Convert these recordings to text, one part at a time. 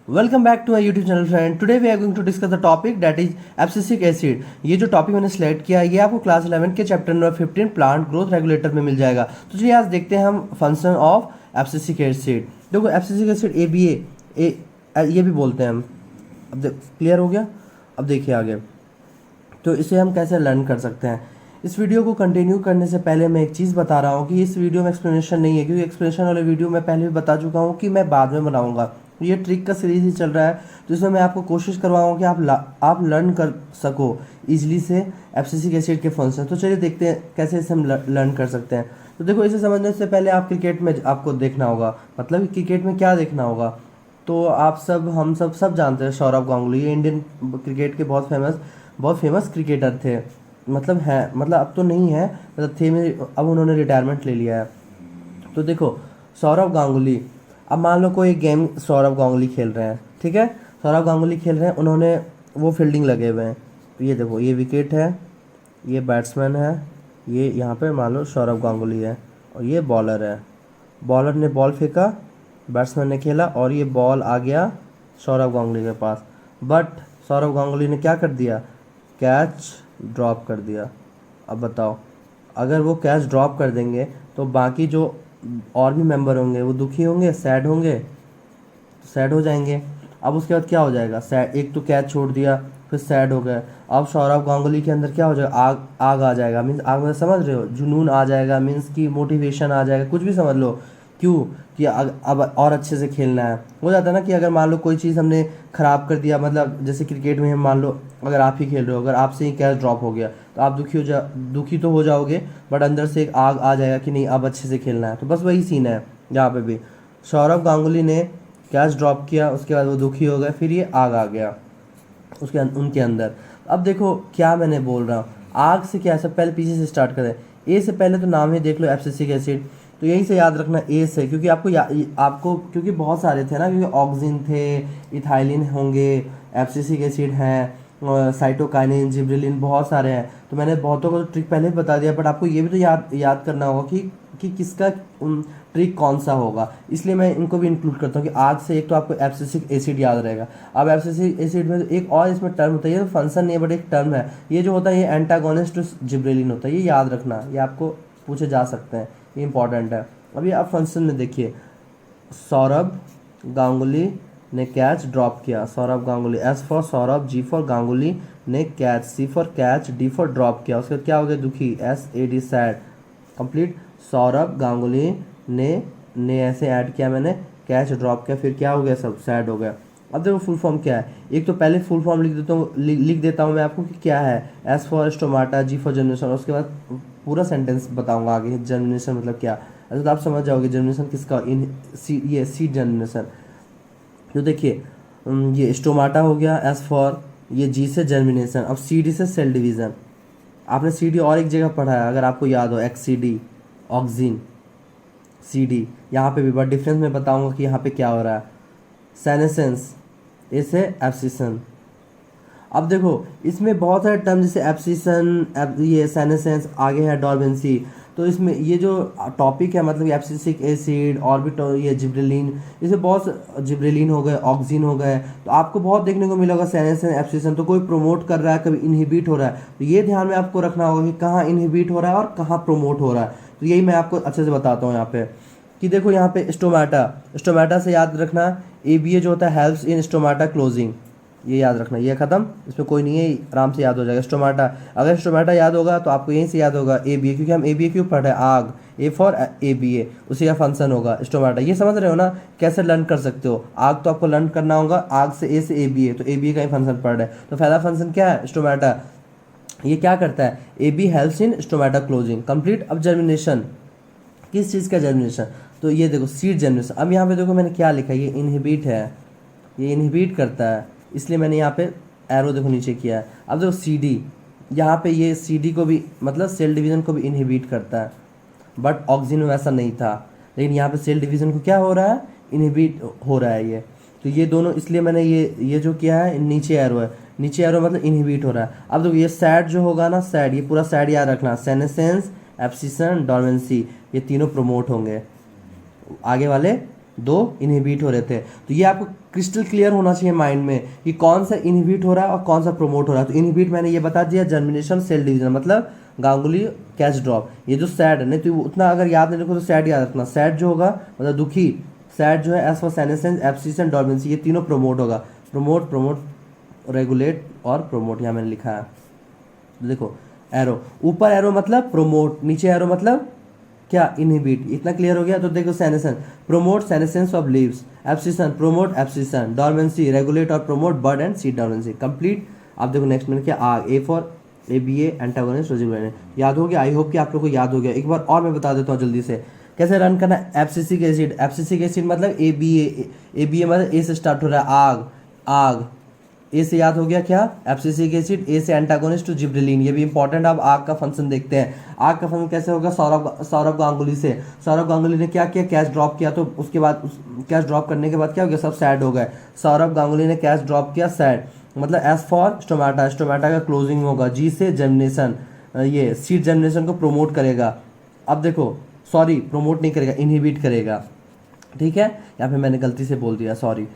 Welcome back to my YouTube channel friend. Today we are going to discuss the topic that is abscisic acid. ये जो topic मैंने select किया है ये आपको क्लास 11 के chapter number 15 plant growth regulator में मिल जाएगा। तो चलिए आज देखते हैं हम फंक्शन ऑफ एब्सिसिक एसिड। देखो एब्सिसिक एसिड ये भी बोलते हैं हम। अब क्लियर हो गया। अब देखिए आगे तो इसे हम कैसे लर्न कर सकते हैं। इस वीडियो को कंटिन्यू करने से पहले मैं एक चीज़ बता रहा हूँ कि इस वीडियो में एक्सप्लेनेशन नहीं है, क्योंकि एक्सप्लेनेशन वाले वीडियो मैं पहले भी बता चुका हूँ कि मैं बाद में बनाऊँगा। ये ट्रिक का सीरीज ही चल रहा है, तो इसमें मैं आपको कोशिश करवाऊँगा कि आप लर्न कर सको इजीली से एब्सिसिक एसिड के फंक्शन। तो चलिए देखते हैं कैसे इसे हम लर्न कर सकते हैं। तो देखो इसे समझने से पहले आप क्रिकेट में आपको देखना होगा, मतलब क्रिकेट में क्या देखना होगा। तो हम सब जानते हैं सौरव गांगुली, ये इंडियन क्रिकेट के बहुत फेमस क्रिकेटर थे। मतलब अब तो नहीं है, मतलब थे में, अब उन्होंने रिटायरमेंट ले लिया है। तो देखो सौरव गांगुली, अब मान लो कोई गेम सौरव गांगुली खेल रहे हैं, ठीक है। सौरव गांगुली खेल रहे हैं, उन्होंने वो फील्डिंग लगे हुए हैं। तो ये देखो ये विकेट है, ये बैट्समैन है, ये यहाँ पे मान लो सौरव गांगुली है और ये बॉलर है। बॉलर ने बॉल फेंका, बैट्समैन ने खेला और ये बॉल आ गया सौरव गांगुली के पास। बट सौरव गांगुली ने क्या कर दिया, कैच ड्रॉप कर दिया। अब बताओ अगर वो कैच ड्रॉप कर देंगे तो बाकी जो और भी मेंबर होंगे वो दुखी होंगे, सैड होंगे, सैड हो जाएंगे। अब उसके बाद क्या हो जाएगा, सैड, एक तो कैच छोड़ दिया फिर सैड हो गए। अब सौरव गांगुली के अंदर क्या हो जाएगा, आग आ जाएगा। मीन्स आग में समझ रहे हो, जुनून आ जाएगा, मीन्स की मोटिवेशन आ जाएगा, कुछ भी समझ लो। क्यों कि अब और अच्छे से खेलना है। हो जाता है ना कि अगर मान लो कोई चीज़ हमने ख़राब कर दिया, मतलब जैसे क्रिकेट में हम मान लो अगर आप ही खेल रहे हो, अगर आपसे ही कैच ड्रॉप हो गया तो आप दुखी तो हो जाओगे, बट अंदर से एक आग आ जाएगा कि नहीं अब अच्छे से खेलना है। तो बस वही सीन है यहाँ पे भी। सौरव गांगुली ने कैच ड्रॉप किया, उसके बाद वो दुखी हो गए, फिर ये आग आ गया उनके अंदर। अब देखो क्या मैंने बोल रहा हूँ, आग से क्या है, सब पहले पीछे से स्टार्ट करें। ए से पहले तो नाम ही देख लो, एब्सिसिक एसिड। तो यहीं से याद रखना ए से, क्योंकि आपको क्योंकि बहुत सारे थे ना, क्योंकि ऑक्सिन थे, इथाइलिन होंगे, एब्सिसिक एसिड हैं, साइटोकाइनिन, जिब्रेलिन, बहुत सारे हैं। तो मैंने बहुतों को ट्रिक पहले ही बता दिया, बट आपको ये भी तो याद करना होगा कि किसका ट्रिक कौन सा होगा। इसलिए मैं इनको भी इंक्लूड करता हूँ कि आग से एक तो आपको एब्सिसिक एसिड याद रहेगा। अब एब्सिसिक एसिड में एक और इसमें टर्म होता है, ये फंक्शन नहीं है बट एक टर्म है, ये जो होता है ये एंटागोनिस्ट टू जिब्रेलिन होता है। ये याद रखना, ये आपको पूछे जा सकते हैं, ये इंपॉर्टेंट है। अभी आप फंक्शन में देखिए, सौरभ गांगुली ने कैच ड्रॉप किया, Saurabh Ganguly, S for Saurabh, G for Ganguly ने catch, C for catch, D for drop किया। उसके बाद क्या हो गया, दुखी, S A D sad, complete. Saurabh Ganguly ने ऐसे ऐड किया, मैंने कैच ड्रॉप किया, फिर क्या हो गया, सब सैड हो गया। अब देखो फुल फॉर्म क्या है, एक तो पहले फुल फॉर्म लिख देता हूँ मैं आपको कि क्या है। S for stomata, G for germination, उसके बाद पूरा सेंटेंस बताऊंगा आगे जर्मिनेशन मतलब क्या। ऐसा तो आप समझ जाओगे जर्मिनेशन किसका, ये सीड जर्मिनेशन। तो देखिए ये स्टोमाटा हो गया, एस फॉर, ये जी से जर्मिनेशन। अब सी डी से सेल डिवीज़न। आपने सी डी और एक जगह पढ़ा है अगर आपको याद हो, X C D, auxin, C D. यहाँ पे भी बट डिफरेंस मैं बताऊंगा कि यहाँ पे क्या हो रहा है। सेनेसेंस, ए से एब्सिसन। अब देखो इसमें बहुत सारे टर्म जैसे एब्सिसन, ये सेनेसेंस, आगे है डॉर्बेंसी। तो इसमें ये जो टॉपिक है, मतलब एब्सिसिक एसिड, ये जिब्रेलिन, इसमें बहुत जिब्रेलिन हो गए, ऑक्सिन हो गए, तो आपको बहुत देखने को मिलेगा सेनेसेंस, एब्सिसन। तो कोई प्रमोट कर रहा है, कभी इनहिबिट हो रहा है, तो ये ध्यान में आपको रखना होगा कि कहाँ इनहिबिट हो रहा है और कहाँ प्रमोट हो रहा है। तो यही मैं आपको अच्छे से बताता हूँ यहाँ पे कि देखो यहाँ पे स्टोमाटा से याद रखना, ABA जो होता है हेल्प्स इन स्टोमाटा क्लोजिंग, ये याद रखना। ये खत्म, इसमें कोई नहीं है, आराम से याद हो जाएगा स्टोमाटा। अगर स्टोमाटा याद होगा तो आपको यहीं से याद होगा ABA, क्योंकि हम ABA क्यों पढ़ रहे हैं, आग, ए फॉर ABA, उसी का फंक्शन होगा स्टोमाटा। ये समझ रहे हो ना कैसे लर्न कर सकते हो। आग तो आपको लर्न करना होगा, आग से ए से ABA, तो ABA का ही फंक्शन पढ़ रहे हैं। तो पहला फंक्शन क्या है, स्टोमाटा। ये क्या करता है, AB helps in stomata closing, complete. अब जर्मिनेशन, किस चीज़ का जर्मिनेशन, तो ये देखो सीड जर्मिनेशन। अब यहाँ पे देखो मैंने क्या लिखा है, ये इनहिबिट है, ये इनहिबिट करता है, इसलिए मैंने यहाँ पे एरो देखो नीचे किया है। अब देखो CD, यहाँ पे ये CD को भी, मतलब सेल डिवीज़न को भी इनहिबिट करता है, बट ऑक्सिन में वैसा नहीं था। लेकिन यहाँ पे सेल डिवीज़न को क्या हो रहा है, इनहिबिट हो रहा है ये। तो ये दोनों, इसलिए मैंने ये जो किया है, नीचे एरो है, नीचे एरो मतलब इनहिबिट हो रहा है। अब देखो ये सैड जो होगा ना, सैड, ये पूरा सैड याद रखना, सेनेसेंस, एब्सिसन, डॉर्मेंसी, ये तीनों प्रमोट होंगे, आगे वाले दो इनहिबिट हो रहे थे। तो ये आपको क्रिस्टल क्लियर होना चाहिए माइंड में कि कौन सा इनहिबिट हो रहा है और कौन सा प्रोमोट हो रहा है। तो इनहिबिट मैंने ये बता दिया, जर्मिनेशन, सेल डिवीजन, मतलब गांगुली कैच ड्रॉप। ये जो सैड नहीं तो उतना अगर याद नहीं रखो तो सैड याद रखना। सैड जो होगा मतलब दुखी, सैड जो है S for senescence, abscission, dormancy, ये तीनों प्रोमोट होगा। प्रोमोट, प्रोमोट, रेगुलेट और प्रोमोट, यहाँ मैंने लिखा है। देखो एरो, ऊपर एरो मतलब प्रोमोट, नीचे एरो मतलब क्या, इनहिबिट। इतना क्लियर हो गया। तो देखो senescence, promote senescence of leaves, abscission, promote abscission, dormancy, regulate और promote bird and seed dormancy, complete. अब देखो नेक्स्ट मैंने क्या, आग, A for ABA, antagonist, regulated. याद हो गया, आई होप कि आप लोग को याद हो गया। एक बार और मैं बता देता हूँ जल्दी से कैसे रन करना। एब्सिसिक एसिड, एब्सिसिक एसिड मतलब ABA मतलब ए से स्टार्ट हो रहा है, आग, आग, ए से याद हो गया क्या, एब्सिसिक एसिड। ए से एंटागोनिस्ट टू जिब्रेलिन, ये भी इंपॉर्टेंट। अब आग का फंक्शन देखते हैं। आग का फंक्शन कैसे होगा, सौरभ गांगुली से। सौरभ गांगुली ने क्या किया, कैच ड्रॉप किया, तो उसके बाद कैच ड्रॉप करने के बाद क्या हो गया, सब सैड हो गए। सौरभ गांगुली ने कैच ड्रॉप किया, सैड, मतलब एस फॉर स्टोमाटा, स्टोमाटा का क्लोजिंग होगा। जी से जर्मिनेशन, ये सीड जर्मिनेशन को प्रोमोट करेगा। अब देखो सॉरी, प्रोमोट नहीं करेगा, इनहिबिट करेगा, ठीक है। यहाँ पे मैंने गलती से बोल दिया, सॉरी।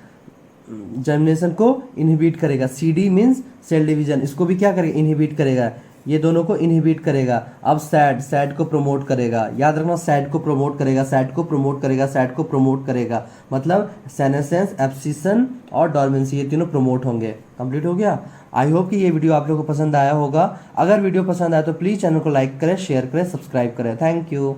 जर्मिनेशन को इनहिबिट करेगा। CD मीन्स सेल डिवीजन, इसको भी क्या करेगा, इनहिबिट करेगा। ये दोनों को इनहिबिट करेगा। अब सैड, सैड को प्रमोट करेगा। याद रखना, सैड को प्रमोट करेगा, सैड को प्रमोट करेगा, सैड को प्रमोट करेगा, मतलब सेनेसेंस, एब्सिशन और डॉर्मेंसी, ये तीनों प्रमोट होंगे। कंप्लीट हो गया। आई होप कि ये वीडियो आप लोगों को पसंद आया होगा। अगर वीडियो पसंद आया तो प्लीज़ चैनल को लाइक करें, शेयर करें, सब्सक्राइब करें। Thank you.